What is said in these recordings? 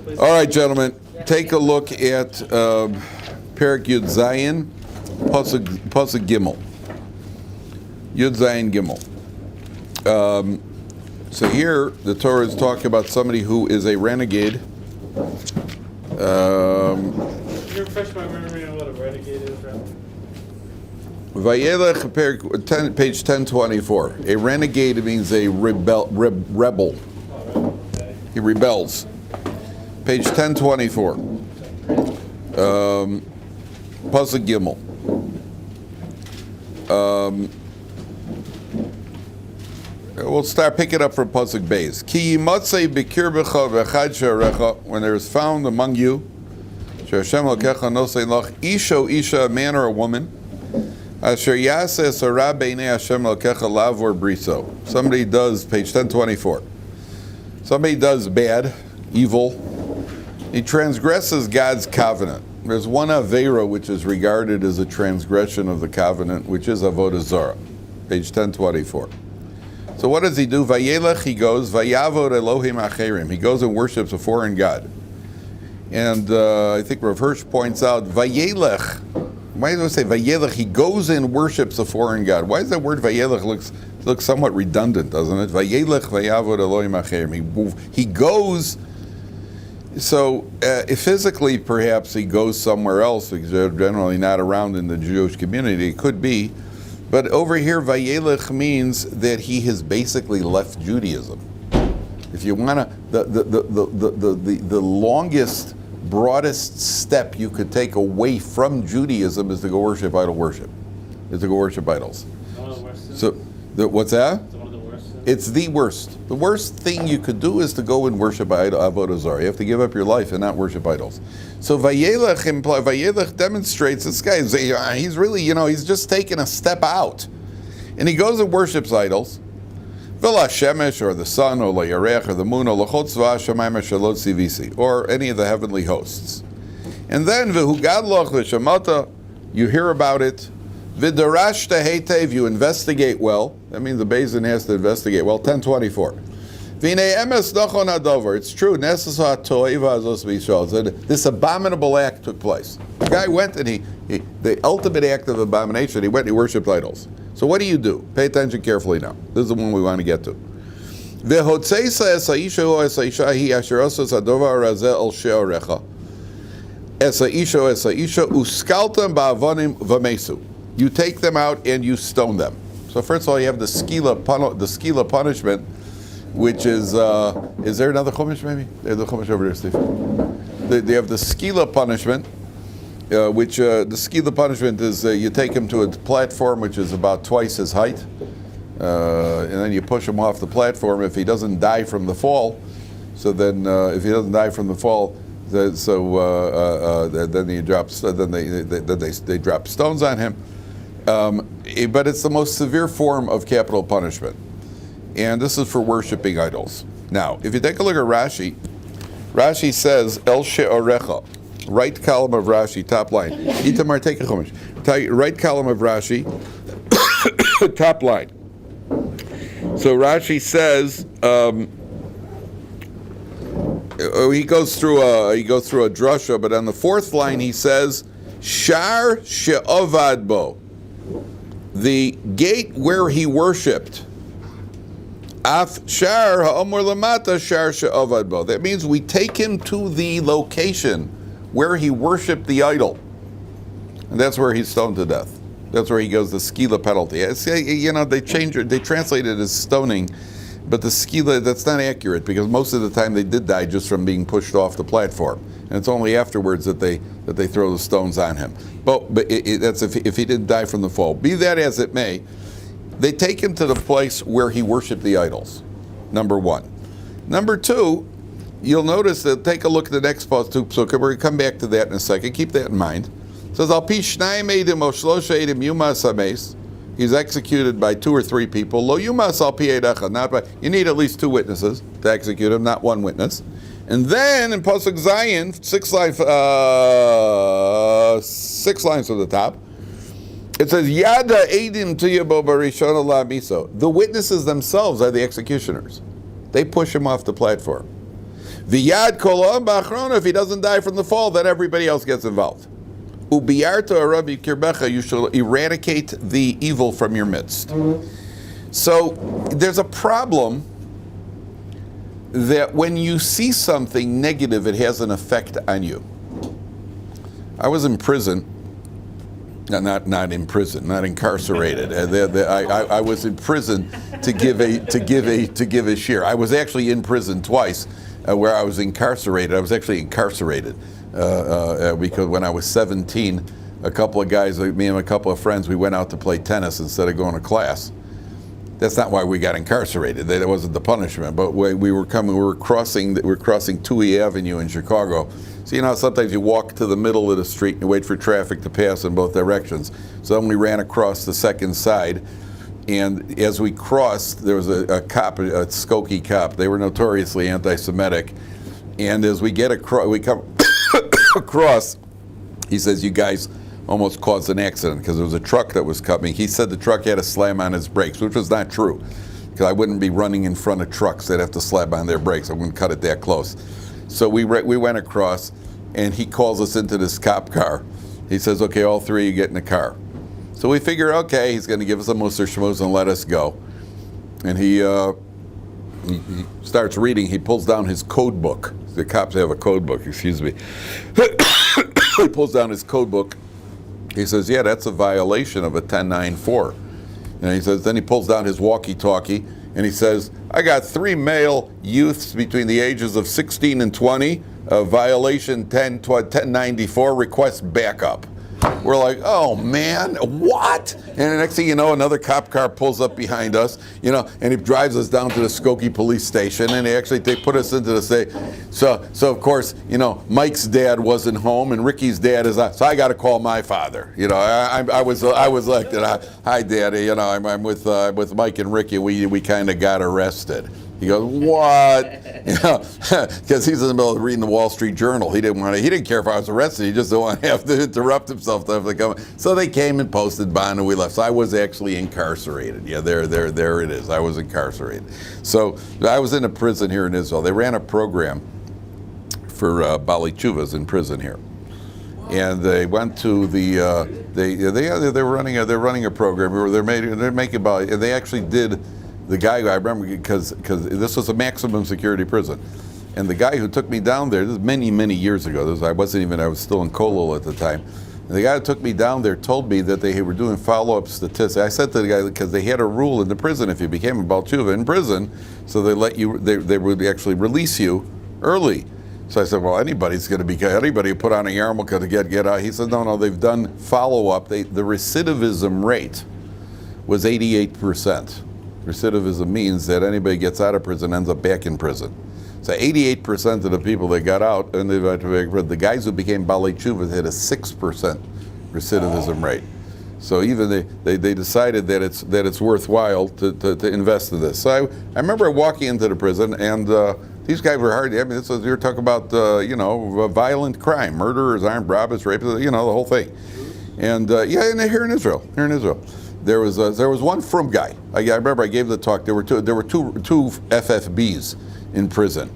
All right, gentlemen, take a look at Perek Yud Zayin, Pasuk Gimel. Yud Zayin Gimel. So here, the Torah is talking about somebody who is a renegade. Can you refresh my memory on what a renegade is, Rabbi? Vayelech, page 1024. A renegade means a rebel. Okay. He rebels. Page 1024. Pasuk Gimel. We'll start picking up from Pasuk Beis. Ki yimatzei b'kirbecha v'echad she'arecha, when there is found among you, she'Hashem Elokecha nosei lach, isha, a man or a woman, asher yaseh sarah b'nei Hashem Elokecha lavor briso. Somebody does, page 1024. Somebody does bad, evil. He transgresses God's covenant. There's one Aveira which is regarded as a transgression of the covenant, which is Avodah Zarah. Page 1024. So what does he do? Vayelech, he goes, Vayavod Elohim Acherim. He goes and worships a foreign god. And I think Rav Hirsch points out, Vayelech, why does it say Vayelech? He goes and worships a foreign god. Why does that word Vayelech looks somewhat redundant, doesn't it? Vayelech Vayavod Elohim Acherim. He goes, so physically perhaps he goes somewhere else because they're generally not around in the Jewish community. It could be. But over here, Vayelech means that he has basically left Judaism. If you want to, the longest, broadest step you could take away from Judaism is to go worship idol worship. Is to go worship idols. One of the worst sins? So, what's that? It's one of the worst sins? It's the worst. The worst thing you could do is to go and worship Avodah Zarah. You have to give up your life and not worship idols. So Vayelech demonstrates this guy. He's really, he's just taking a step out, and he goes and worships idols. V'la Shemesh, or the sun, or la Yarech, or the moon, or lachot tzva shamayim shalot sivisi, or any of the heavenly hosts. And then v'hu gadloch v'shamata, you hear about it. V'darashta heitev, you investigate well. That means the Beis Din has to investigate well. 1024. It's true. This abominable act took place. The guy went and the ultimate act of abomination, he went and he worshipped idols. So what do you do? Pay attention carefully now. This is the one we want to get to. You take them out and you stone them. So first of all, you have the skila punishment, which is there another chumash maybe? There's the chumash over there, Steve. They have the skila punishment, which the skila punishment is you take him to a platform which is about twice his height, and then you push him off the platform. If he doesn't die from the fall, so then if he doesn't die from the fall, then he drops. Then they drop stones on him. But it's the most severe form of capital punishment. And this is for worshiping idols. Now, if you take a look at Rashi, Rashi says, El she'orecha, right column of Rashi, top line. Itamar, take a chumash. Right column of Rashi, top line. So Rashi says, he goes through a drasha, but on the fourth line he says, Shar she'ovad bo, the gate where he worshipped. Af shar ha'omor lamata shar she'ovad bo. That means we take him to the location where he worshipped the idol, and that's where he's stoned to death. That's where he goes the skila penalty. They change it. They translate it as stoning, but the skila, that's not accurate because most of the time they did die just from being pushed off the platform, and it's only afterwards that they throw the stones on him. But that's if he didn't die from the fall. Be that as it may, they take him to the place where he worshipped the idols. Number one. Number two, you'll notice that take a look at the next post. So we're going to come back to that in a second. Keep that in mind. It says, Al pi shnayim eidim o shlosha eidim yumas hameis. He's executed by 2 or 3 people. Lo yumas al pi eid, not by. You need at least 2 witnesses to execute him, not 1 witness. And then in Pasuk Zayin, 6 lines from the top, it says, Yada eidim tuyabo barishon ala miso. The witnesses themselves are the executioners. They push him off the platform. V'yad kol ha'am ba'achrona, if he doesn't die from the fall, then everybody else gets involved. Ubiyarta Rabbi kirbecha, you shall eradicate the evil from your midst. So there's a problem that when you see something negative, it has an effect on you. I was in prison. Not in prison, not incarcerated. I was in prison to give a share. I was actually in prison twice, where I was incarcerated. I was actually incarcerated because when I was 17, a couple of guys, me and a couple of friends, we went out to play tennis instead of going to class. That's not why we got incarcerated. That wasn't the punishment. But we were crossing Touhy Avenue in Chicago. So, you know, sometimes you walk to the middle of the street and you wait for traffic to pass in both directions. So then we ran across the second side, and as we crossed, there was a cop, a Skokie cop. They were notoriously anti-Semitic. And as we get across, we come across, he says, "You guys almost caused an accident," because there was a truck that was coming. He said the truck had to slam on its brakes, which was not true, because I wouldn't be running in front of trucks that have to slam on their brakes. I wouldn't cut it that close. So we went across, and he calls us into this cop car. He says, "Okay, all three of you get in the car." So we figure, okay, he's going to give us a Musar Shmuz and let us go. And he starts reading. He pulls down his code book. The cops have a code book, excuse me. He pulls down his code book. He says, "Yeah, that's a violation of a 1094. And he says, then he pulls down his walkie-talkie, and he says, "I got 3 male youths between the ages of 16 and 20, violation 1094, request backup." We're like, "Oh man, what?" And the next thing you know, another cop car pulls up behind us, you know, and he drives us down to the Skokie police station, and they put us into the state. So of course, you know, Mike's dad wasn't home, and Ricky's dad is out. So I got to call my father. You know, I was elected. "Hi, Daddy. You know, I'm with Mike and Ricky. We kind of got arrested." He goes, "What?" You know, because he's in the middle of reading the Wall Street Journal. He didn't care if I was arrested. He just didn't want to have to interrupt himself to have to come. So they came and posted bond, and we left. So I was actually incarcerated. Yeah, there it is. I was incarcerated. So I was in a prison here in Israel. They ran a program for Bali Chuvas in prison here, and they went to the they're running a program. They're making Bali, and they actually did. The guy, I remember, because this was a maximum security prison, and the guy who took me down there, this is many years ago. I was still in Kolol at the time. And the guy who took me down there told me that they were doing follow-up statistics. I said to the guy, because they had a rule in the prison, if you became a Baal Tshuva in prison, so they would actually release you early. So I said, well, anybody who put on a yarmulke to get out. He said, no, they've done follow-up. The recidivism rate was 88%. Recidivism means that anybody gets out of prison ends up back in prison. So 88% of the people that got out, and the guys who became Bali Tshuva had a 6% recidivism rate. So even they decided that it's worthwhile to invest in this. So I remember walking into the prison, and these guys were hard. I mean, you're talking about violent crime, murderers, armed robbers, rapists, the whole thing. And here in Israel. There was one frum guy. I remember I gave the talk. There were two FFBs in prison.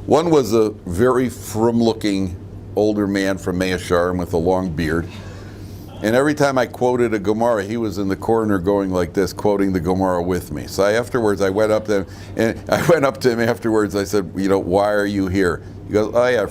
One was a very frum-looking older man from Mea Shearim with a long beard. And every time I quoted a Gemara, he was in the corner going like this, quoting the Gemara with me. So I went up to him afterwards. I said, "Why are you here?" He goes, "Oh yeah,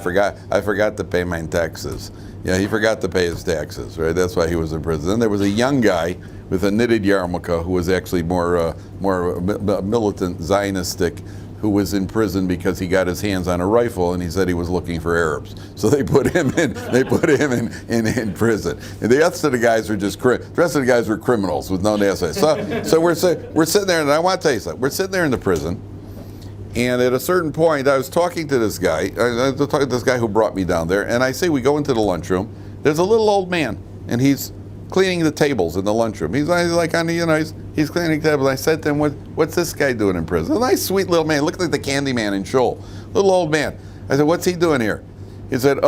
I forgot to pay my taxes." Yeah, he forgot to pay his taxes, right? That's why he was in prison. Then there was a young guy with a knitted yarmulke who was actually more militant Zionistic, who was in prison because he got his hands on a rifle and he said he was looking for Arabs. So they put him in prison. And the rest of the guys were criminals with no assets. So we're sitting there, and I want to tell you something. We're sitting there in the prison, and at a certain point, I was talking to this guy. I was talking to this guy who brought me down there, and I say we go into the lunchroom. There's a little old man, and he's cleaning the tables in the lunchroom. He's like on the, he's cleaning the tables. I said to him, "What's this guy doing in prison?" A nice, sweet little man, looked like the candy man in Shul. Little old man. I said, "What's he doing here?" He said,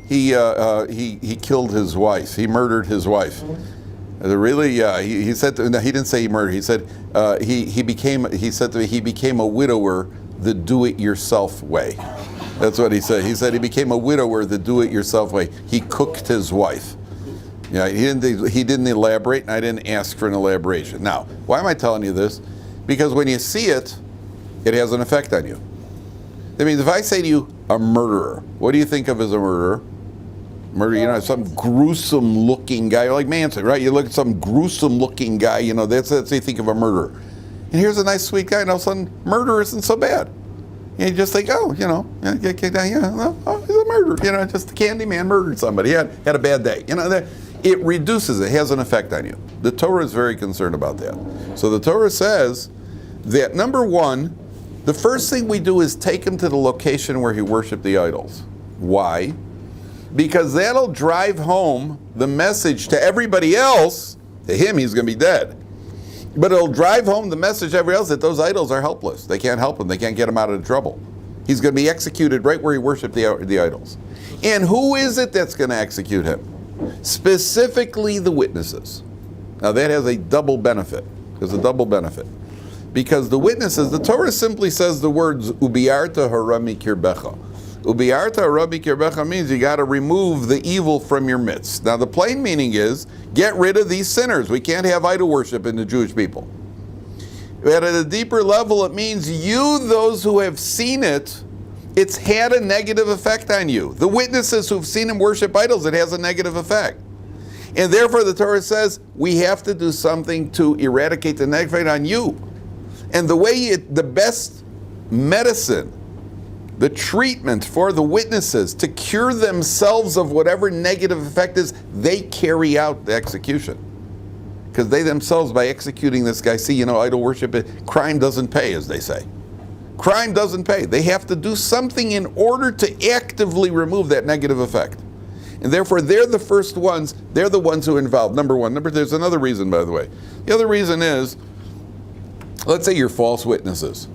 he killed his wife. He murdered his wife. I said, "Really?" Yeah. He said, no, he didn't say he murdered. He said, he became a widower the do-it-yourself way. That's what he said. He said he became a widower the do-it-yourself way. He cooked his wife. Yeah, he didn't elaborate, and I didn't ask for an elaboration. Now, why am I telling you this? Because when you see it, it has an effect on you. That means if I say to you, a murderer, what do you think of as a murderer? Murder, some gruesome-looking guy, like Manson, right? You look at some gruesome-looking guy, that's what you think of a murderer. And here's a nice, sweet guy, and all of a sudden, murder isn't so bad. And you just think, oh, he's a murderer. Just the candy man murdered somebody. He had a bad day. It reduces, it has an effect on you. The Torah is very concerned about that. So the Torah says that, number one, the first thing we do is take him to the location where he worshiped the idols. Why? Because that'll drive home the message to everybody else. To him, he's going to be dead. But it'll drive home the message to everybody else that those idols are helpless. They can't help him. They can't get him out of trouble. He's going to be executed right where he worshiped the idols. And who is it that's going to execute him? Specifically the witnesses. Now that has a double benefit. There's a double benefit. Because the witnesses, the Torah simply says the words, Ubiarta harami kirbecha. Ubiarta harami kirbecha means you got to remove the evil from your midst. Now the plain meaning is, get rid of these sinners. We can't have idol worship in the Jewish people. But at a deeper level, it means you, those who have seen it, it's had a negative effect on you. The witnesses who've seen him worship idols, it has a negative effect. And therefore the Torah says, we have to do something to eradicate the negative effect on you. And the best medicine, the treatment for the witnesses to cure themselves of whatever negative effect is, they carry out the execution. Because they themselves, by executing this guy, see, idol worship, crime doesn't pay, as they say. Crime doesn't pay. They have to do something in order to actively remove that negative effect. And therefore, they're the first ones, they're the ones who are involved, number one. There's another reason, by the way. The other reason is, let's say you're false witnesses.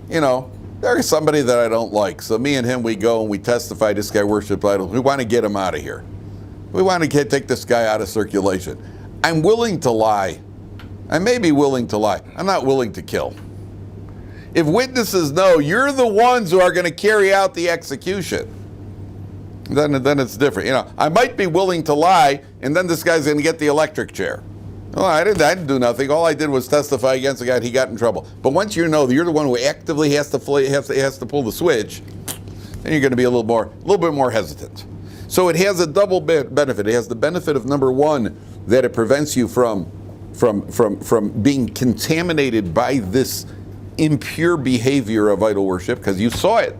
There's somebody that I don't like. So me and him, we go and we testify this guy worshipped idols. We want to get him out of here. We want to take this guy out of circulation. I'm willing to lie. I may be willing to lie. I'm not willing to kill. If witnesses know you're the ones who are going to carry out the execution, then it's different. I might be willing to lie, and then this guy's going to get the electric chair. Well, I didn't do nothing. All I did was testify against the guy, and he got in trouble. But once you know that you're the one who actively has to pull the switch, then you're going to be a little bit more hesitant. So it has a double benefit. It has the benefit of, number one, that it prevents you from being contaminated by this impure behavior of idol worship, because you saw it.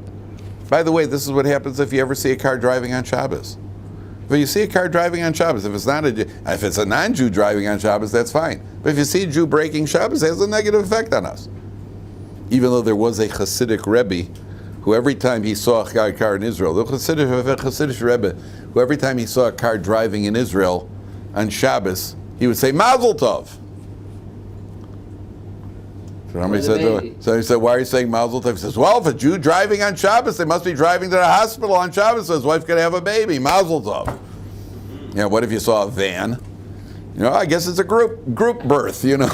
By the way, this is what happens if you ever see a car driving on Shabbos. If you see a car driving on Shabbos, if it's a non-Jew driving on Shabbos, that's fine. But if you see a Jew breaking Shabbos, it has a negative effect on us. Even though there was a Hasidic Rebbe who every time he saw a car in Israel, the Hasidic Rebbe, who every time he saw a car driving in Israel on Shabbos, he would say, Mazel Tov. So he said, why are you saying Mazel Tov? He says, well, if a Jew driving on Shabbos, they must be driving to the hospital on Shabbos so his wife could have a baby. Mazel Tov. What if you saw a van? I guess it's a group birth. Right? And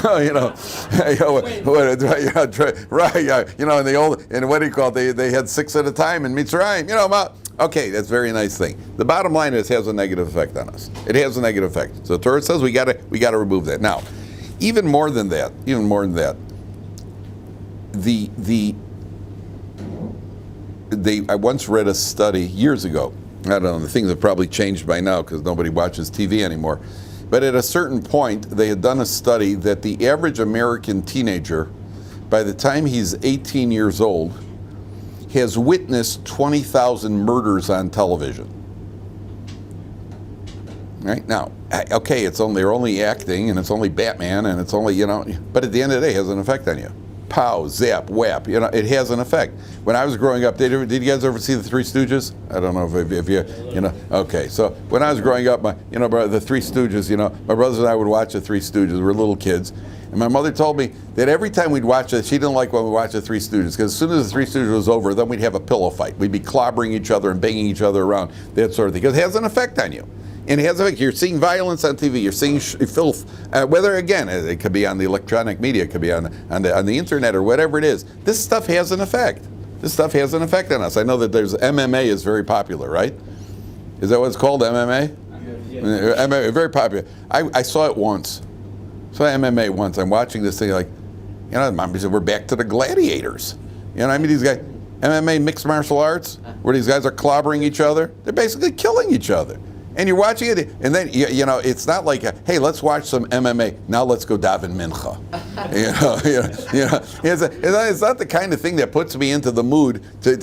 what do you call it? They had 6 at a time in Mitzrayim. Okay, that's a very nice thing. The bottom line is, it has a negative effect on us. It has a negative effect. So the Torah says we got to remove that. Now, even more than that. I once read a study years ago. I don't know, the things have probably changed by now because nobody watches TV anymore. But at a certain point, they had done a study that the average American teenager, by the time he's 18 years old, has witnessed 20,000 murders on television. Right? Now, okay, they're only acting, and it's only Batman, and it's only, but at the end of the day, it has an effect on you. Pow, zap, whap, it has an effect. When I was growing up, did you guys ever see the Three Stooges? I don't know if you okay. So when I was growing up, the Three Stooges, my brothers and I would watch the Three Stooges. We were little kids. And my mother told me that every time we'd watch it, she didn't like when we watched the Three Stooges, because as soon as the Three Stooges was over, then we'd have a pillow fight. We'd be clobbering each other and banging each other around, that sort of thing, because it has an effect on you. And it has an effect. You're seeing violence on TV. You're seeing filth. Whether, again, it could be on the electronic media, it could be on the internet or whatever it is. This stuff has an effect. This stuff has an effect on us. I know that there's MMA is very popular, right? Is that what it's called, MMA? Yeah. MMA, very popular. I saw it once. Saw MMA once. I'm watching this thing like, Mom said, we're back to the gladiators. I mean, these guys, MMA, mixed martial arts, where these guys are clobbering each other. They're basically killing each other. And you're watching it, and then, it's not like, hey, let's watch some MMA. Now let's go daven mincha. It's not the kind of thing that puts me into the mood let's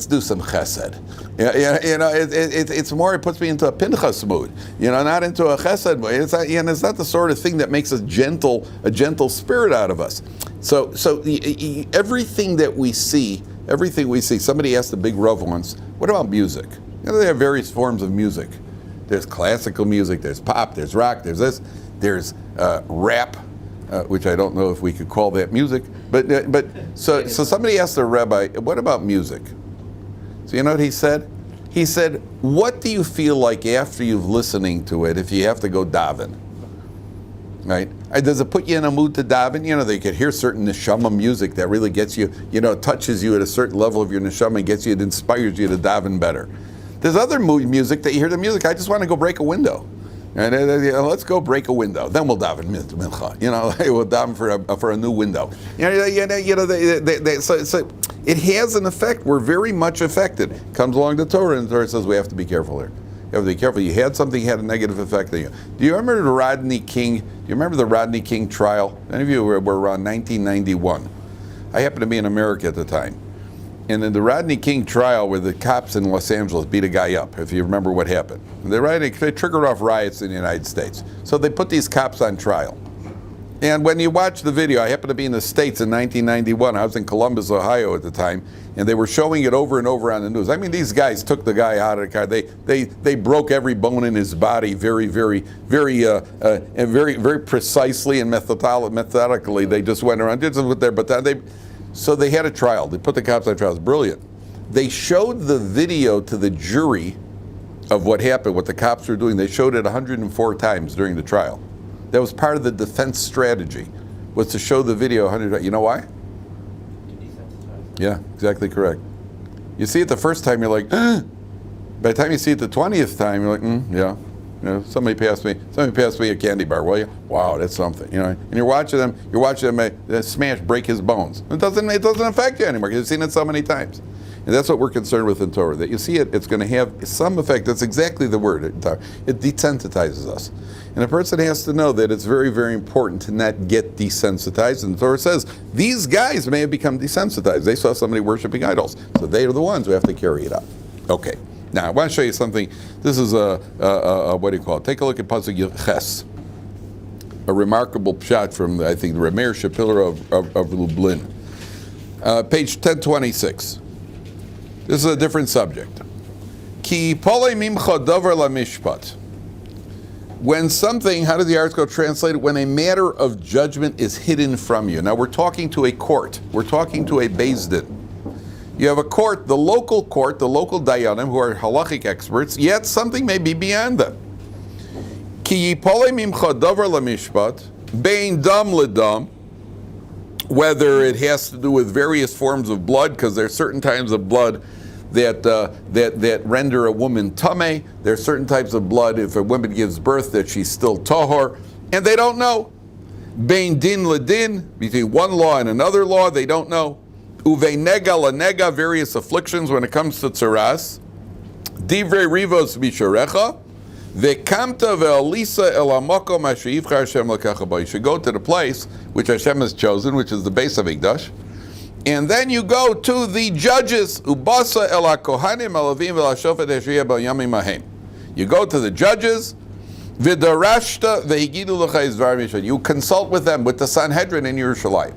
do some chesed. It's more, it puts me into a pinchas mood, not into a chesed mood. It's not the sort of thing that makes a gentle spirit out of us. So everything we see, somebody asked the big Rav once, what about music? They have various forms of music. There's classical music, there's pop, there's rock, there's this, there's rap, which I don't know if we could call that music. So somebody asked the rabbi, what about music? So you know what he said? He said, what do you feel like after you've listening to it if you have to go daven? Right? Does it put you in a mood to daven? They could hear certain neshama music that really gets you, touches you at a certain level of your neshama and gets you, it inspires you to daven better. There's other music that you hear the music, I just want to go break a window. And let's go break a window. Then we'll daven mincha. We'll daven for a new window. So it has an effect. We're very much affected. Comes along the Torah, and the Torah says we have to be careful here. You have to be careful. You had something had a negative effect on you. Do you remember the Rodney King? Do you remember the Rodney King trial? Any of you were around 1991. I happened to be in America at the time. And in the Rodney King trial, where the cops in Los Angeles beat a guy up, if you remember what happened. They triggered off riots in the United States. So they put these cops on trial. And when you watch the video, I happened to be in the States in 1991. I was in Columbus, Ohio at the time, and they were showing it over and over on the news. I mean, these guys took the guy out of the car. They broke every bone in his body very, very, very, and very precisely and methodically. They just went around, did something with their baton. So they had a trial. They put the cops on trial. It was brilliant. They showed the video to the jury of what happened, what the cops were doing. They showed it 104 times during the trial. That was part of the defense strategy, was to show the video 100 times. You know why? Yeah, exactly correct. You see it the first time, you're like, by the time you see it the 20th time, you're like, yeah. Somebody passed me a candy bar, will you? Wow, that's something, And you're watching them smash, break his bones. It doesn't affect you anymore because you've seen it so many times. And that's what we're concerned with in Torah. That you see it, it's going to have some effect. That's exactly the word. It desensitizes us. And a person has to know that it's very, very important to not get desensitized. And the Torah says, these guys may have become desensitized. They saw somebody worshiping idols. So they are the ones who have to carry it out. Okay. Now, I want to show you something. This is what do you call it? Take a look at Pasuk Ches. A remarkable pshat from, I think, the Rameir Shapiro of Lublin. Page 1026. This is a different subject. Ki polei mimcha davar lamishpat. When something, how does the article translate it? When a matter of judgment is hidden from you. Now, we're talking to a court. We're talking to a Beis Din. You have a court, the local dayanim, who are halachic experts, yet something may be beyond them. Ki yipolei mimcha davar lamishpat, bein dam ledam, whether it has to do with various forms of blood, because there are certain types of blood that render a woman tameh. There are certain types of blood, if a woman gives birth, that she's still tahor, and they don't know. Bein din ledin, between one law and another law, they don't know. Uve nega lanega, various afflictions when it comes to tzaras. Divrei rivos misharecha. Vekamta ve'alisa el hamakom asher yivchar Hashem l'kecha bo. You should go to the place which Hashem has chosen, which is the base of Mikdash. And then you go to the judges. Ubasa el hakohanim elavim ve'lashofet asher yeh b'yamim ahem. You go to the judges. V'darashta ve'higidu l'cha izvar mishad. You consult with them, with the Sanhedrin in Yerushalayim.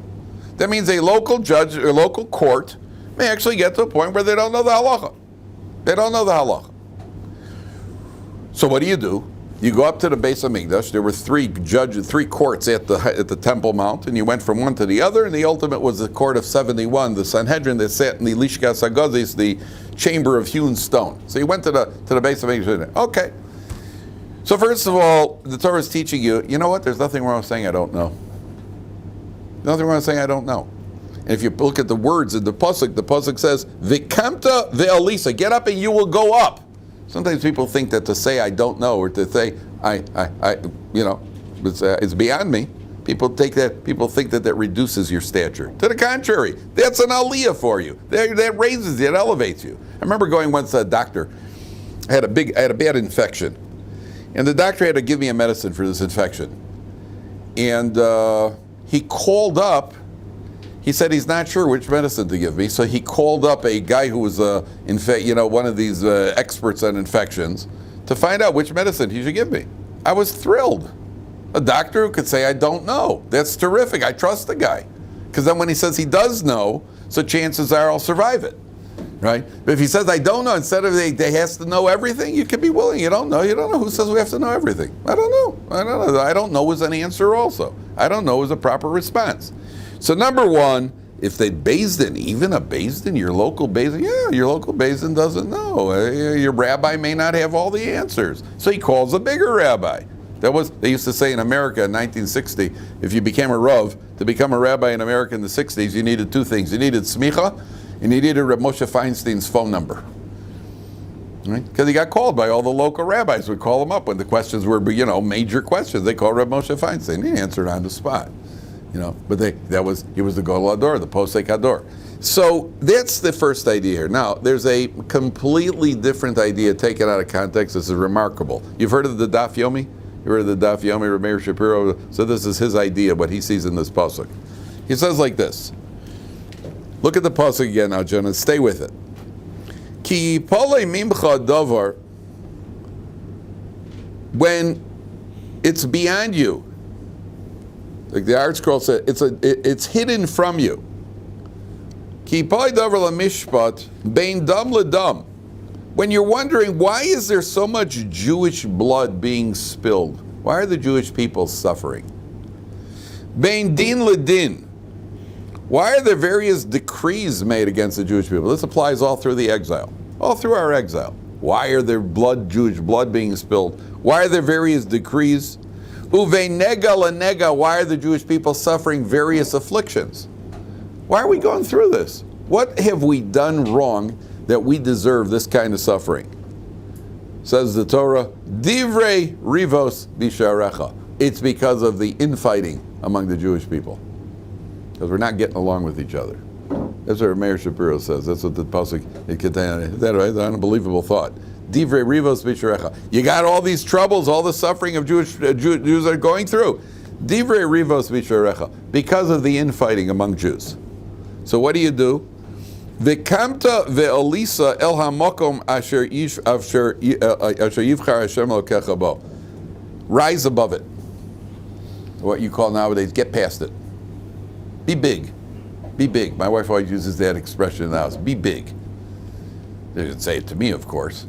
That means a local judge or local court may actually get to a point where they don't know the halacha. They don't know the halacha. So what do? You go up to the base of Mikdash. There were three courts at the Temple Mount, and you went from one to the other, and the ultimate was the court of 71, the Sanhedrin that sat in the Lishkas Hagazis, the chamber of hewn stone. So you went to the base of Mikdash. Okay. So first of all, the Torah is teaching you, you know what? There's nothing wrong with saying I don't know. Nothing wrong with saying I don't know. If you look at the words in the pasuk says, "V'kamta ve'alisa," get up and you will go up. Sometimes people think that to say "I don't know" or to say it's beyond me. People think that reduces your stature. To the contrary, that's an aliyah for you. That raises you, it elevates you. I remember going once to a doctor. I had a bad infection, and the doctor had to give me a medicine for this infection. And he called up. He said he's not sure which medicine to give me, so he called up a guy who was one of these experts on infections to find out which medicine he should give me. I was thrilled. A doctor who could say, I don't know. That's terrific. I trust the guy. Because then when he says he does know, so chances are I'll survive it. Right? But if he says, I don't know, instead of they has to know everything, you can be willing. You don't know. You don't know. Who says we have to know everything? I don't know. I don't know is an answer also. I don't know is a proper response. So number one, if they Beis Din, even a Beis Din, your local Beis Din, your local Beis Din doesn't know. Your rabbi may not have all the answers. So he calls a bigger rabbi. They used to say in America in 1960, if you became a Rav, to become a rabbi in America in the 60s, you needed two things. You needed smicha, and you needed Reb Moshe Feinstein's phone number. Right? Because he got called by all the local rabbis, would call him up when the questions were, major questions. They called Reb Moshe Feinstein. He answered on the spot. But he was the Gadol Hador, the Posek Hador. So that's the first idea here. Now, there's a completely different idea taken out of context. This is remarkable. You've heard of the Daf Yomi? You heard of the Daf Yomi, Rabbi Shapiro? So this is his idea, what he sees in this pasuk. He says like this. Look at the pasuk again now, Jonah. Stay with it. Ki pole mimcha davar. When it's beyond you, like the Art Scroll said, it's hidden from you. Ki pole davar lamishpat bein dam ledam. When you're wondering, why is there so much Jewish blood being spilled? Why are the Jewish people suffering? Bein din ledin. Why are there various decrees made against the Jewish people? This applies all through the exile, all through our exile. Why are there Jewish blood being spilled? Why are there various decrees? Uve nega la nega. Why are the Jewish people suffering various afflictions? Why are we going through this? What have we done wrong that we deserve this kind of suffering? Says the Torah, Divrei rivos bisharecha. It's because of the infighting among the Jewish people. Because we're not getting along with each other. That's what Meir Shapiro says. That's what the pasuk it contains. Is that right? An unbelievable thought. Divrei rivos bisharecha. You got all these troubles, all the suffering of Jews are going through. Divrei rivos bisharecha. Because of the infighting among Jews. So what do? V'kamta ve'olisa el hamakom asher yivchar Hashem lokecha bo. Rise above it. What you call nowadays, get past it. Be big. Be big. My wife always uses that expression in the house. Be big. They didn't say it to me, of course.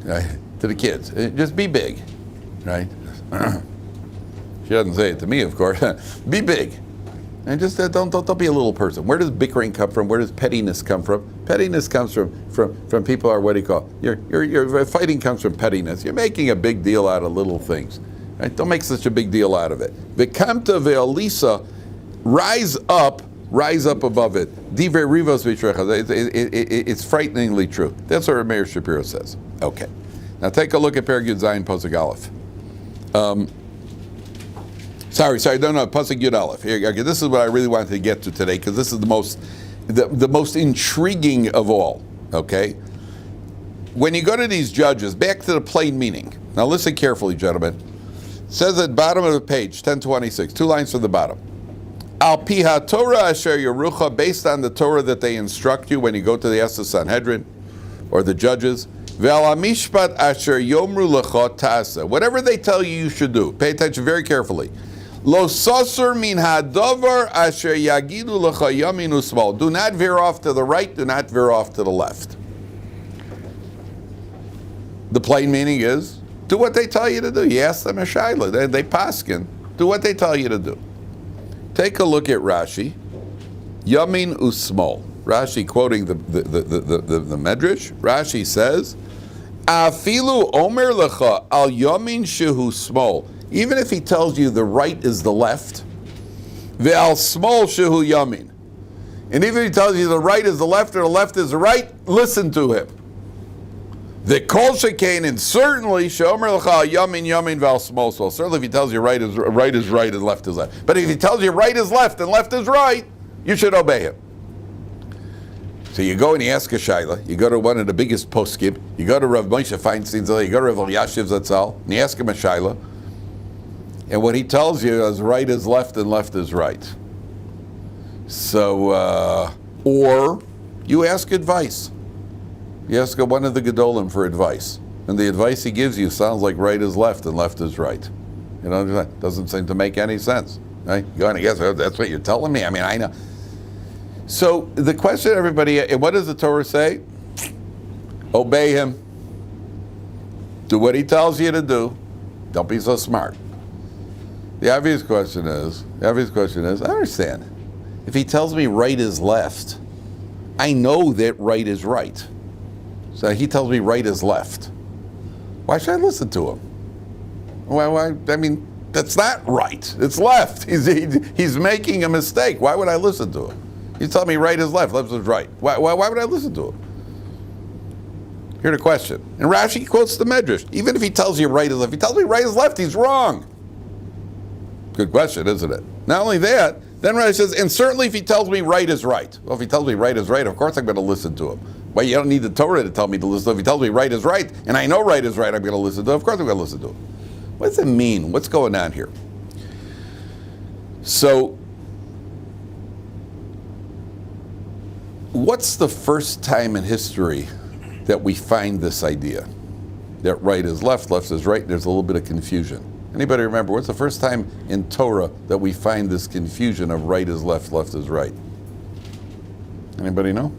Right? To the kids. Just be big. Right? She doesn't say it to me, of course. Be big. And just don't be a little person. Where does bickering come from? Where does pettiness come from? Pettiness comes from people are what do you call? Your fighting comes from pettiness. You're making a big deal out of little things. Right? Don't make such a big deal out of it. V'kamta ve'alisa, rise up above it. Divrei rivos v'yitrecha. It's frighteningly true. That's what Meir Shapiro says. Okay. Now take a look at Perek Yud Zayin Pasuk Aleph. Sorry, no, Pasuk Yud Aleph. Here, okay, this is what I really wanted to get to today, because this is the most intriguing of all, okay? When you go to these judges, back to the plain meaning. Now listen carefully, gentlemen. It says at the bottom of the page, 1026, 2 lines from the bottom. Al piha Torah asher yerucha, based on the Torah that they instruct you when you go to the Estes Sanhedrin, or the judges. Ve'al mishpat asher yomru lecha ta'aseh. Whatever they tell you, you should do. Pay attention very carefully. Lo sasur min hadavar asher yagidu lecha yamin usmal. Do not veer off to the right, do not veer off to the left. The plain meaning is, do what they tell you to do. You ask them a shayla, they paskin. Do what they tell you to do. Take a look at Rashi. Yamin usmal. Rashi quoting the Medrash. Rashi says, Afilu omer lecha al yamin shehu smol. Even if he tells you the right is the left, ve'al smol shehu yamin. And even if he tells you the right is the left or the left is the right, listen to him. The kol shekain, and certainly shomer lecha yamin yamin val smosol. Certainly, if he tells you right is right and left is left. But if he tells you right is left and left is right, you should obey him. So you go and you ask a shaila. You go to one of the biggest poskim. You go to Rav Moshe Feinstein's. You go to Rav Elyashiv Zatzal, and you ask him a shaila. And what he tells you is right is left and left is right. So, or you ask advice. You ask one of the Gedolim for advice. And the advice he gives you sounds like right is left and left is right. You know, that doesn't seem to make any sense. Right? You go and guess that's what you're telling me. I mean, I know. So the question, everybody, what does the Torah say? Obey him. Do what he tells you to do. Don't be so smart. The obvious question is, I understand. If he tells me right is left, I know that right is right. So he tells me right is left. Why should I listen to him? Why? I mean, that's not right. It's left. He's making a mistake. Why would I listen to him? He's telling me right is left, left is right. Why would I listen to him? Here's the question. And Rashi quotes the Medrash. Even if he tells you right is left, if he tells me right is left, he's wrong. Good question, isn't it? Not only that, then Rashi says, and certainly if he tells me right is right. Well, if he tells me right is right, of course I'm going to listen to him. Well, you don't need the Torah to tell me to listen to him. If he tells me right is right, and I know right is right, I'm going to listen to him. Of course I'm going to listen to him. What does it mean? What's going on here? So, what's the first time in history that we find this idea? That right is left, left is right, there's a little bit of confusion. Anybody remember, what's the first time in Torah that we find this confusion of right is left, left is right? Anybody know?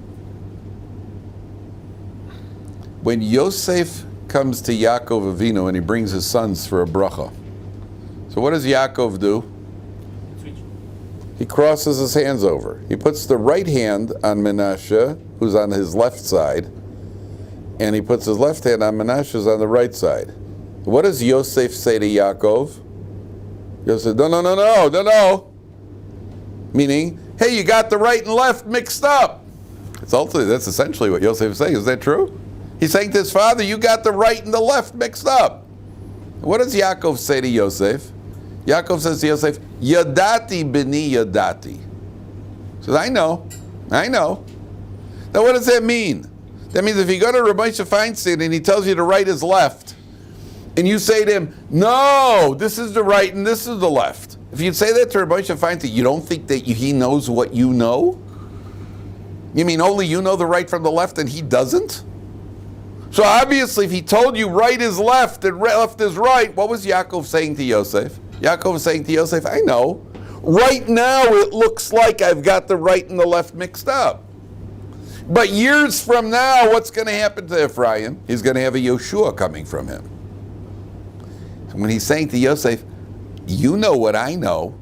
When Yosef comes to Yaakov Avinu and he brings his sons for a bracha. So what does Yaakov do? He crosses his hands over. He puts the right hand on Menashe, who's on his left side, and he puts his left hand on Menashe, who's on the right side. What does Yosef say to Yaakov? Yosef, no. Meaning, hey, you got the right and left mixed up. That's essentially what Yosef is saying. Is that true? He's saying to his father, you got the right and the left mixed up. What does Yaakov say to Yosef? Yaakov says to Yosef, Yadati b'ni yadati. He says, I know. Now what does that mean? That means if you go to Rabbi Feinstein and he tells you the right is left, and you say to him, no, this is the right and this is the left. If you say that to Rabbi Feinstein, you don't think that he knows what you know? You mean only you know the right from the left and he doesn't? So obviously if he told you right is left and left is right, what was Yaakov saying to Yosef? Yaakov was saying to Yosef, I know. Right now it looks like I've got the right and the left mixed up. But years from now, what's going to happen to Ephraim? He's going to have a Yeshua coming from him. So when he's saying to Yosef, you know what I know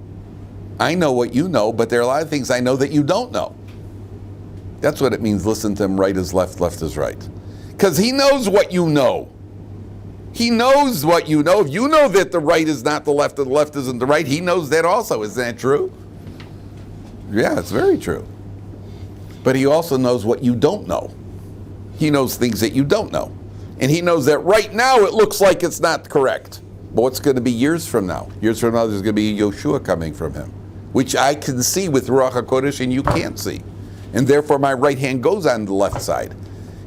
what you know, but there are a lot of things I know that you don't know. That's what it means, listen to him, right is left, left is right. Because he knows what you know. He knows what you know. If you know that the right is not the left and the left isn't the right, he knows that also. Isn't that true? Yeah, it's very true. But he also knows what you don't know. He knows things that you don't know. And he knows that right now it looks like it's not correct. But what's going to be years from now? Years from now there's going to be Yeshua coming from him, which I can see with Ruach HaKodesh and you can't see. And therefore my right hand goes on the left side.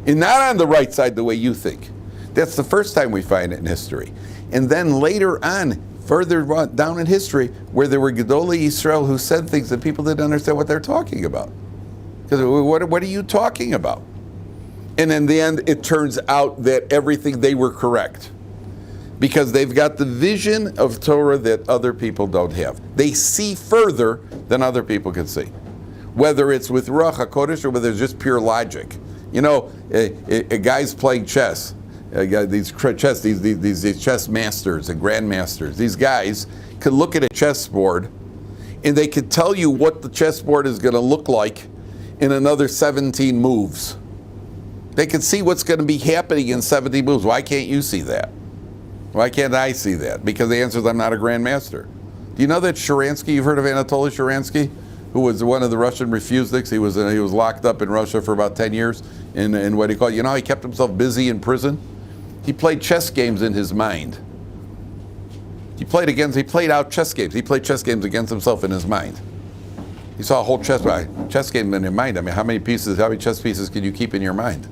And not on the right side the way you think. That's the first time we find it in history. And then later on, further down in history, where there were Gedolei Yisrael who said things that people didn't understand what they're talking about. Because what are you talking about? And in the end, it turns out that everything they were correct. Because they've got the vision of Torah that other people don't have. They see further than other people can see. Whether it's with Ruach HaKodesh or whether it's just pure logic. You know, a guy's playing chess. These chess masters and grandmasters. These guys could look at a chessboard and they could tell you what the chessboard is going to look like in another 17 moves. They could see what's going to be happening in 17 moves. Why can't you see that? Why can't I see that? Because the answer is I'm not a grandmaster. Do you know that Sharansky, you've heard of Anatoly Sharansky? who was one of the Russian refuseniks. He was locked up in Russia for about 10 years in what he called, you know how he kept himself busy in prison? He played chess games in his mind. He played out chess games. He played chess games against himself in his mind. He saw a whole chess game in your mind. I mean, how many chess pieces can you keep in your mind?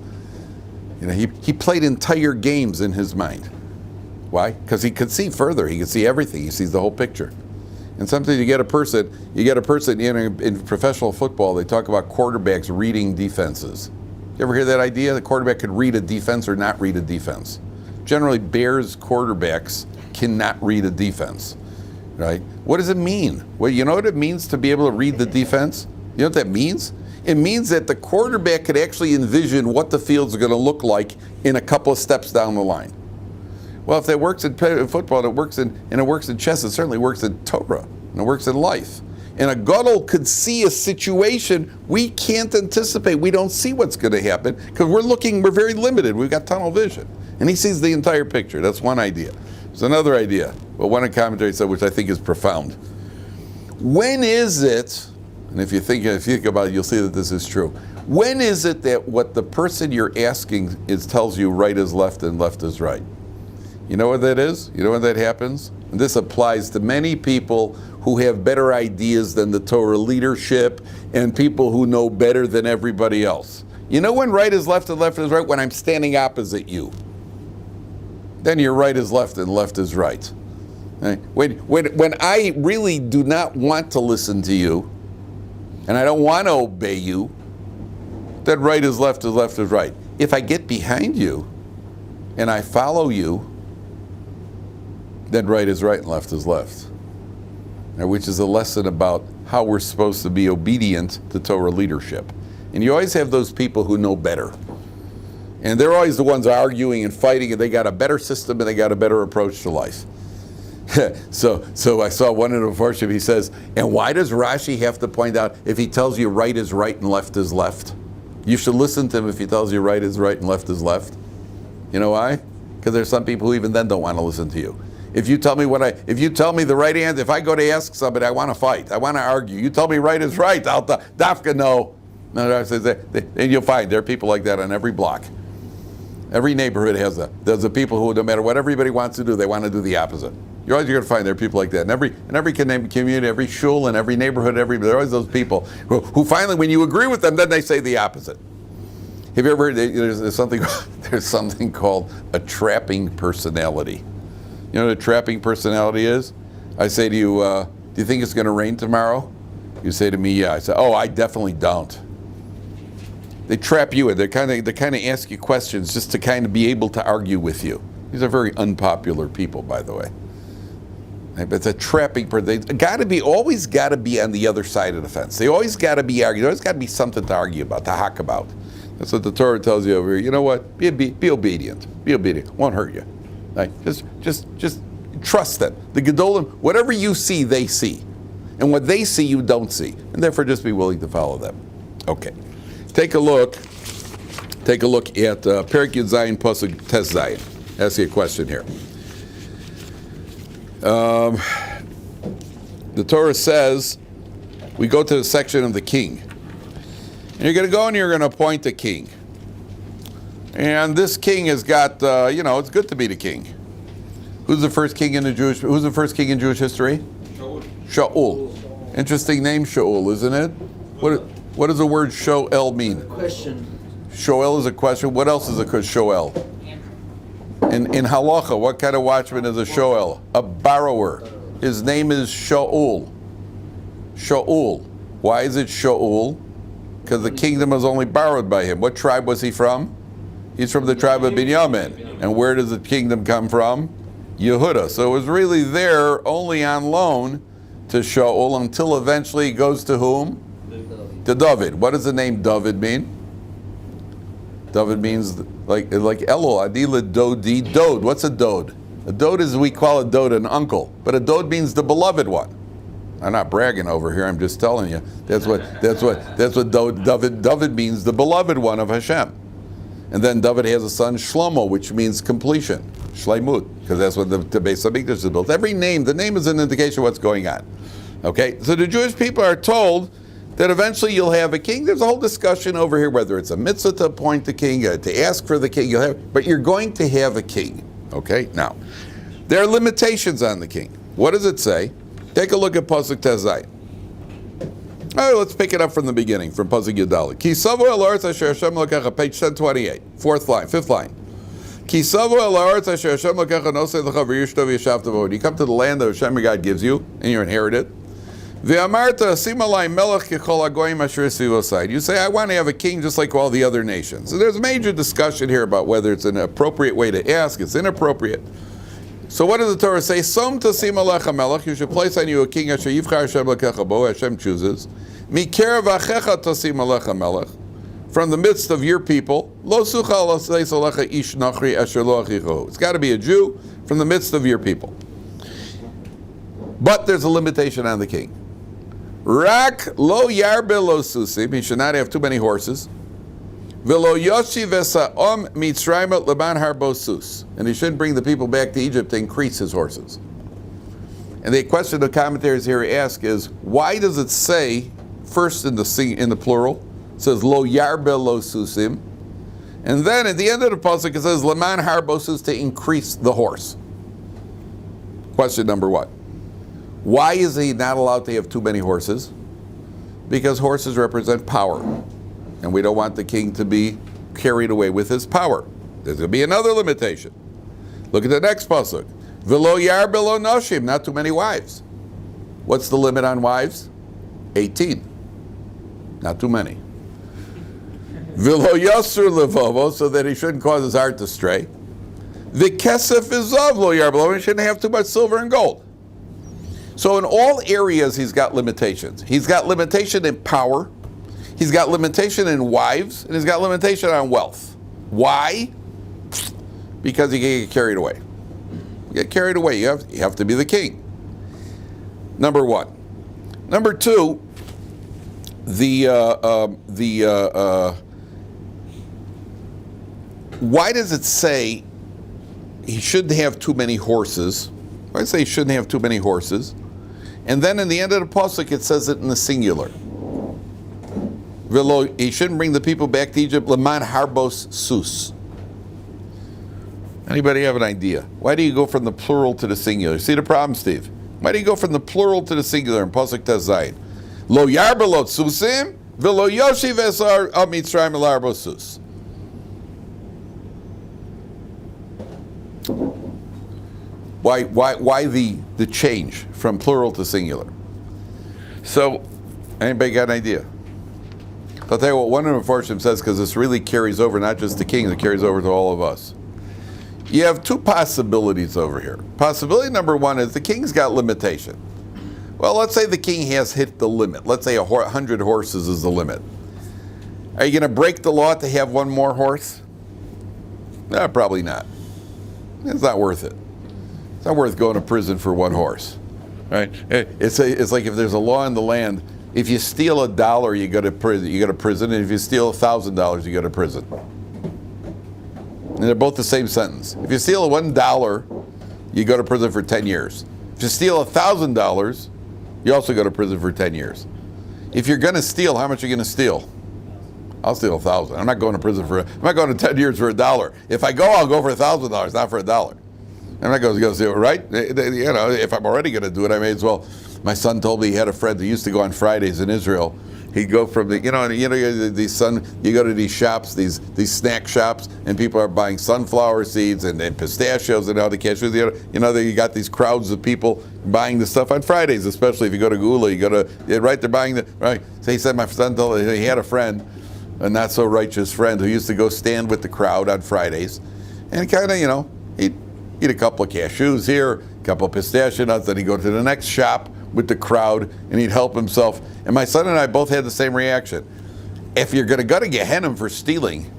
You know, he played entire games in his mind. Why? Because he could see further. He could see everything. He sees the whole picture. And sometimes you get a person in professional football, they talk about quarterbacks reading defenses. You ever hear that idea? The quarterback could read a defense or not read a defense. Generally, Bears quarterbacks cannot read a defense, right? What does it mean? Well, you know what it means to be able to read the defense? You know what that means? It means that the quarterback could actually envision what the field's going to look like in a couple of steps down the line. Well, if that works in football, and it works in chess, it certainly works in Torah, and it works in life. And a gadol could see a situation we can't anticipate. We don't see what's going to happen because we're very limited. We've got tunnel vision. And he sees the entire picture. That's one idea. There's another idea, but one commentary said, which I think is profound. When is it, and if you think about it, you'll see that this is true. When is it that what the person you're asking tells you right is left and left is right? You know what that is? You know when that happens? And this applies to many people who have better ideas than the Torah leadership and people who know better than everybody else. You know when right is left and left is right? When I'm standing opposite you. Then your right is left and left is right. Right? When I really do not want to listen to you and I don't want to obey you, then right is left is right. If I get behind you and I follow you, then right is right and left is left. Now, which is a lesson about how we're supposed to be obedient to Torah leadership. And you always have those people who know better. And they're always the ones arguing and fighting, and they got a better system and they got a better approach to life. So I saw one in the Parsha, he says, and why does Rashi have to point out if he tells you right is right and left is left? You should listen to him if he tells you right is right and left is left. You know why? Because there's some people who even then don't want to listen to you. If you tell me the right answer, if I go to ask somebody, I want to fight, I want to argue. You tell me right is right, I'll dafka no. And you'll find there are people like that on every block. Every neighborhood has that. There's the people who, no matter what everybody wants to do, they want to do the opposite. You're going to find there are people like that. In every community, every shul, and every neighborhood, there are always those people who finally, when you agree with them, then they say the opposite. Have you ever heard, there's something called a trapping personality. You know what a trapping personality is? I say to you, do you think it's going to rain tomorrow? You say to me, yeah. I say, oh, I definitely don't. They trap you in. They kind of ask you questions just to kind of be able to argue with you. These are very unpopular people, by the way. But it's a trapping person. They always got to be on the other side of the fence. They always got to be arguing. There's always got to be something to argue about, to hack about. That's what the Torah tells you over here. You know what? Be obedient. Be obedient. Won't hurt you. Right? Just trust them. The Gedolim, whatever you see, they see. And what they see, you don't see. And therefore, just be willing to follow them. Okay. Take a look at Perek Yud Zayin Pasuk Tes Zayin. Ask you a question here. The Torah says we go to the section of the king. And you're going to go and you're going to appoint a king. And this king has got, it's good to be the king. Who's the first king in Jewish history? Shaul. Interesting name, Shaul, isn't it? What does the word Shoel mean? Question. Shoel is a question. What else is a Shoel? In halacha, what kind of watchman is a Shoel? A borrower. His name is Shaul. Shaul. Why is it Shaul? Because the kingdom was only borrowed by him. What tribe was he from? He's from the tribe of Binyamin. And where does the kingdom come from? Yehuda. So it was really there only on loan to Shaul until eventually it goes to whom? To Dovid. What does the name Dovid mean? Dovid means like Elul, Adila Dodi, Dod. What's a Dod? A Dod is, we call a Dod an uncle, but a Dod means the beloved one. I'm not bragging over here, I'm just telling you. That's what Dovid means, the beloved one of Hashem. And then David has a son, Shlomo, which means completion, Shleimut, because that's what the Beis Hamikdash is built. The name is an indication of what's going on. Okay, so the Jewish people are told that eventually you'll have a king. There's a whole discussion over here whether it's a mitzvah to appoint the king, to ask for the king. But you're going to have a king. Okay? Now, there are limitations on the king. What does it say? Take a look at Pasuk Tezai. All right, let's pick it up from the beginning, from Pasuk Yudali. Ki savo el haaretz asher Hashem lokecha, page 1028, fifth line. Ki savo el haaretz asher Hashem lokecha nosei lecha v'yishto v'yashavta bo. You come to the land that Hashem your God gives you, and you inherit it. V'amarta asim alai melech kechol hagoyim asher esivosai. You say, I want to have a king just like all the other nations. So there's a major discussion here about whether it's an appropriate way to ask. It's inappropriate. So what does the Torah say? Som tasim alecha melech. You should place on you a king asher yivchar Hashem lekecha bo. Hashem chooses. Mikerav achecha tasim alecha melech. From the midst of your people, lo sucha l'seis alecha ish nachri asher lo achicho. It's got to be a Jew from the midst of your people. But there's a limitation on the king. Rak lo yarbe lo susim. He should not have too many horses. V'lo yoshi v'sa'om mitzrayim leban harbo sus. And he shouldn't bring the people back to Egypt to increase his horses. And the question the commentators here ask is, why does it say first in the plural? It says lo yarbe lo susim, and then at the end of the pasuk it says leman harbo sus, to increase the horse. Question number one: why is he not allowed to have too many horses? Because horses represent power, and we don't want the king to be carried away with his power. There's going to be another limitation. Look at the next pasuk: v'lo yarbe lo noshim, not too many wives. What's the limit on wives? 18. Not too many. V'lo yasur levovo, so that he shouldn't cause his heart to stray. The kesef is of lo yarbe lo, he shouldn't have too much silver and gold. So in all areas he's got limitations. He's got limitation in power, he's got limitation in wives, and he's got limitation on wealth. Why? Because he can get carried away. You get carried away, you have to be the king. Number one. Number two, why does it say he shouldn't have too many horses? Why does it say he shouldn't have too many horses? And then in the end of the pasuk it says it in the singular. He shouldn't bring the people back to Egypt. Leman harbos sus. Anybody have an idea? Why do you go from the plural to the singular? See the problem, Steve? Why do you go from the plural to the singular in pasuk Tezayit? Lo yarbelot susim v'lo yoshi v'esar al mitzrayim l'arbos sus. Why the change from plural to singular? So, anybody got an idea? I'll tell you what one of the Mepharshim says, because this really carries over not just to kings, it carries over to all of us. You have two possibilities over here. Possibility number one is the king's got limitation. Well, let's say the king has hit the limit. Let's say 100 horses is the limit. Are you going to break the law to have one more horse? No, probably not. It's not worth it. It's not worth going to prison for one horse, right? It's like if there's a law in the land, if you steal $1, you go to prison. You go to prison, and if you steal $1,000, you go to prison. And they're both the same sentence. If you steal $1, you go to prison for 10 years. If you steal $1,000, you also go to prison for 10 years. If you're going to steal, how much are you going to steal? I'll steal 1,000. I'm not going to prison I'm not going to 10 years for $1. If I go, I'll go for $1,000, not for $1. I'm not going to steal, right? You know, if I'm already going to do it, I may as well. My son told me he had a friend who used to go on Fridays in Israel. He'd go from you go to these shops, these snack shops, and people are buying sunflower seeds and pistachios and all the cashews. You got these crowds of people buying the stuff on Fridays, especially if you go to Gula, they're buying the, right? So he said my son told me he had a friend, a not so righteous friend, who used to go stand with the crowd on Fridays, and kind of, he'd eat a couple of cashews here, a couple of pistachio nuts, then he'd go to the next shop with the crowd, and he'd help himself. And my son and I both had the same reaction. If you're going to go to Gehenna for stealing,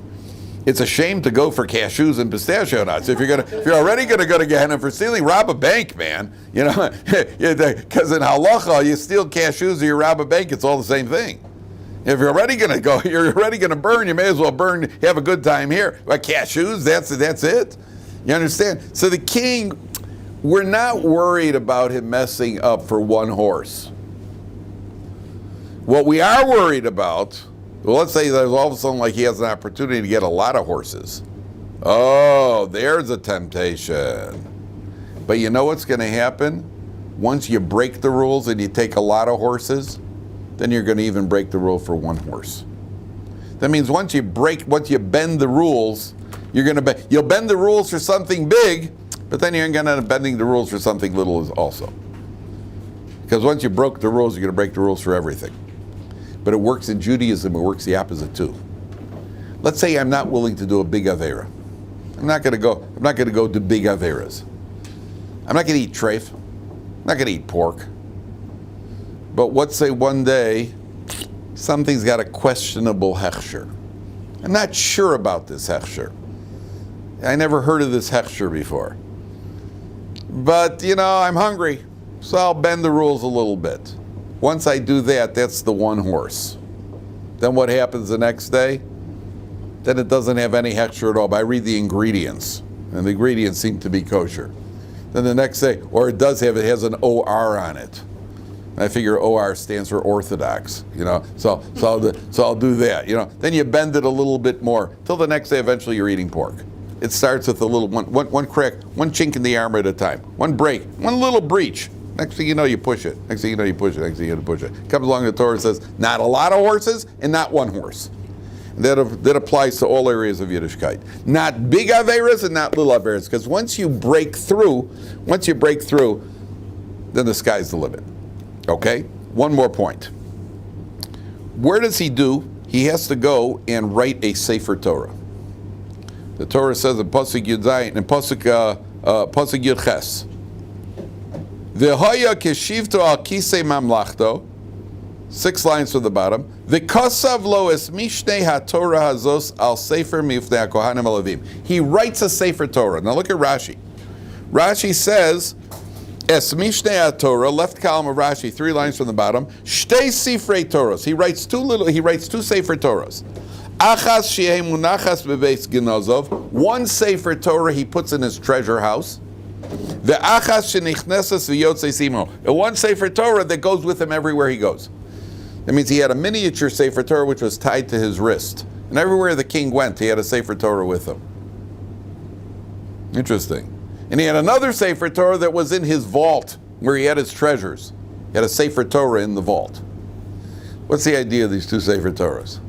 it's a shame to go for cashews and pistachio nuts. If you're already going to go to Gehenna for stealing, rob a bank, man. Because in halacha, you steal cashews or you rob a bank, it's all the same thing. If you're already going to go, you're already going to burn, you may as well burn, have a good time here. But cashews, that's it. You understand? So the king, we're not worried about him messing up for one horse. What we are worried about, well, let's say there's all of a sudden like he has an opportunity to get a lot of horses. Oh, there's a temptation. But you know what's going to happen? Once you break the rules and you take a lot of horses, then you're going to even break the rule for one horse. That means once you bend the rules, you'll bend the rules for something big, but then you're going to end up bending the rules for something little also. Because once you broke the rules, you're going to break the rules for everything. But it works in Judaism, it works the opposite too. Let's say I'm not willing to do a big avera. I'm not going to go to big averas. I'm not going to eat treif. I'm not going to eat pork. But let's say one day something's got a questionable hechsher. I'm not sure about this hechsher. I never heard of this hechsher before. But, I'm hungry, so I'll bend the rules a little bit. Once I do that, that's the one horse. Then what happens the next day? Then it doesn't have any hechsher at all. But I read the ingredients, and the ingredients seem to be kosher. Then the next day, or it has an OR on it. I figure OR stands for Orthodox, so I'll do that, Then you bend it a little bit more, till the next day eventually you're eating pork. It starts with a little one crack, one chink in the armor at a time, one break, one little breach. Next thing you know, you push it. Next thing you know, you push it. Next thing you know, you push it. Comes along the Torah and says, not a lot of horses and not one horse. And that applies to all areas of Yiddishkeit. Not big averas and not little averas, because once you break through, then the sky's the limit. Okay? One more point. Where does he do? He has to go and write a Sefer Torah. The Torah says in Pasuk Yud Zayin and Pasuk Yud Ches, V'hoya keshivto al kisei mamlachto, 6 lines from the bottom. V'kosav lo es mishnei haTorah hazos al sefer mifnei hakohanim alavim. He writes a Sefer Torah. Now look at Rashi. Rashi says, es mishnei haTorah, left column of Rashi, 3 lines from the bottom. Shtei sifrei Torahs. He writes 2 Sefer Torahs. Achas shehei munachas bebeis genozov. 1 Sefer Torah he puts in his treasure house. The achas shenichnesas v'yotzei simo. 1 Sefer Torah that goes with him everywhere he goes. That means he had a miniature Sefer Torah which was tied to his wrist. And everywhere the king went, he had a Sefer Torah with him. Interesting. And he had another Sefer Torah that was in his vault where he had his treasures. He had a Sefer Torah in the vault. What's the idea of these 2 Sefer Torahs?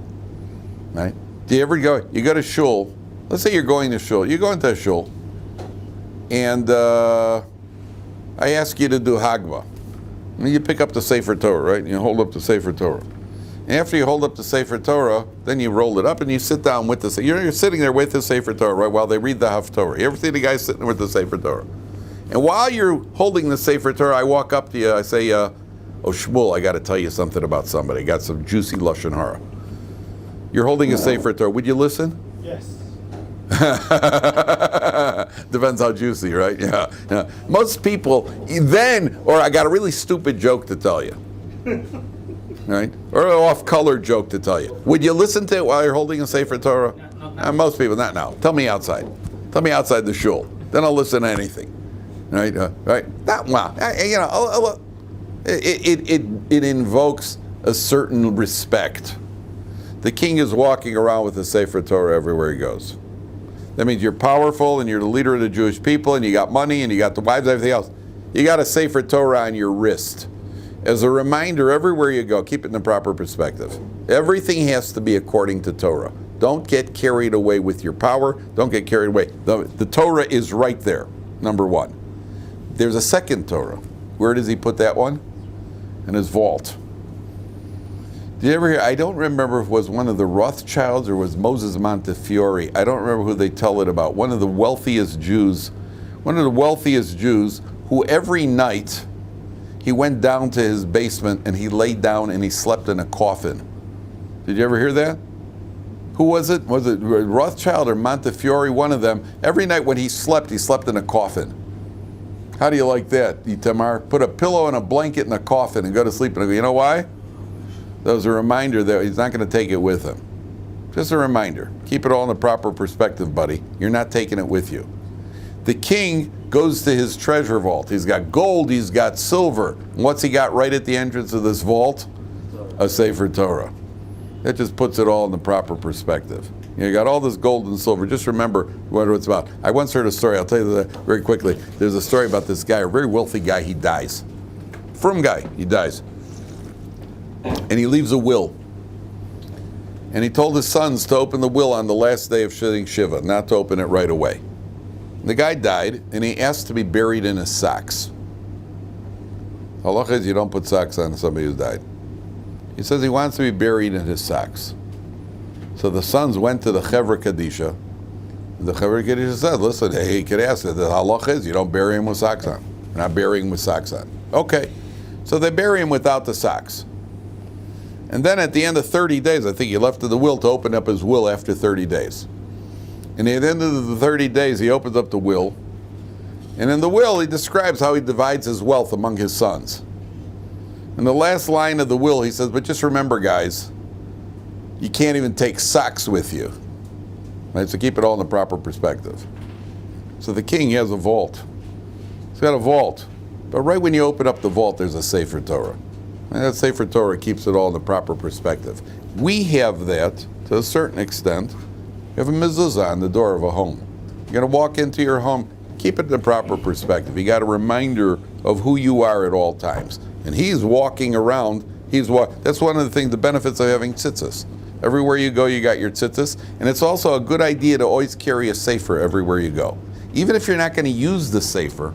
Right? Do you ever you go to shul, let's say you're going to shul, you go into a shul, and I ask you to do Hagba. And you pick up the Sefer Torah, right? And you hold up the Sefer Torah. And after you hold up the Sefer Torah, then you roll it up and you sit down with the you're sitting there with the Sefer Torah, right, while they read the Haftorah. You ever see the guy sitting with the Sefer Torah? And while you're holding the Sefer Torah, I walk up to you, I say, oh Shmuel, I got to tell you something about somebody. I got some juicy Lashon Hara. You're holding a Sefer Torah. Would you listen? Yes. Depends how juicy, right? Yeah. Most people or I got a really stupid joke to tell you. Right? Or an off-color joke to tell you. Would you listen to it while you're holding a Sefer Torah? No. Most people, not now. Tell me outside. Tell me outside the shul. Then I'll listen to anything. Right? Right? Not wow. It invokes a certain respect. The king is walking around with the Sefer Torah everywhere he goes. That means you're powerful and you're the leader of the Jewish people and you got money and you got the wives and everything else. You got a Sefer Torah on your wrist. As a reminder, everywhere you go, keep it in the proper perspective. Everything has to be according to Torah. Don't get carried away with your power. Don't get carried away. The Torah is right there, number 1. There's a second Torah. Where does he put that one? In his vault. Did you ever hear, I don't remember if it was one of the Rothschilds or was Moses Montefiore. I don't remember who they tell it about. One of the wealthiest Jews who every night he went down to his basement and he laid down and he slept in a coffin. Did you ever hear that? Who was it? Was it Rothschild or Montefiore? One of them. Every night when he slept in a coffin. How do you like that, Itamar? Put a pillow and a blanket in a coffin and go to sleep. And go, you know why? That was a reminder that he's not going to take it with him. Just a reminder. Keep it all in the proper perspective, buddy. You're not taking it with you. The king goes to his treasure vault. He's got gold, he's got silver. What's he got right at the entrance of this vault? a Sefer Torah. That just puts it all in the proper perspective. You got all this gold and silver. Just remember what it's about. I once heard a story. I'll tell you that very quickly. There's a story about this guy, a very wealthy guy. He dies. Frum guy. He dies. And he leaves a will. And he told his sons to open the will on the last day of Shitting Shiva, not to open it right away. The guy died, and he asked to be buried in his socks. Halacha is you don't put socks on somebody who's died. He says he wants to be buried in his socks. So the sons went to the Chevra Kadisha. The Chevra Kadisha said, listen, hey, you could ask it. The halacha is you don't bury him with socks on. You're not burying him with socks on. Okay. So they bury him without the socks. And then at the end of 30 days, I think he left the will to open up his will after 30 days. And at the end of the 30 days, he opens up the will. And in the will, he describes how he divides his wealth among his sons. In the last line of the will, he says, but just remember, guys, you can't even take socks with you. Right? So keep it all in the proper perspective. So the king, he has a vault. He's got a vault. But right when you open up the vault, there's a Sefer Torah. And that Sefer Torah keeps it all in the proper perspective. We have that to a certain extent. You have a mezuzah on the door of a home. You're going to walk into your home, keep it in the proper perspective. You got a reminder of who you are at all times. And he's walking around. That's one of the things, the benefits of having tzitzis. Everywhere you go, you got your tzitzis. And it's also a good idea to always carry a sefer everywhere you go. Even if you're not going to use the sefer,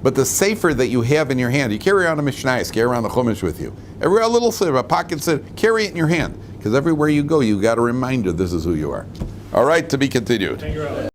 but the sefer that you have in your hand, you carry around a mishnayos, carry around the chumash with you. A little sefer, a pocket sefer, carry it in your hand. Because everywhere you go, you got a reminder this is who you are. All right, to be continued.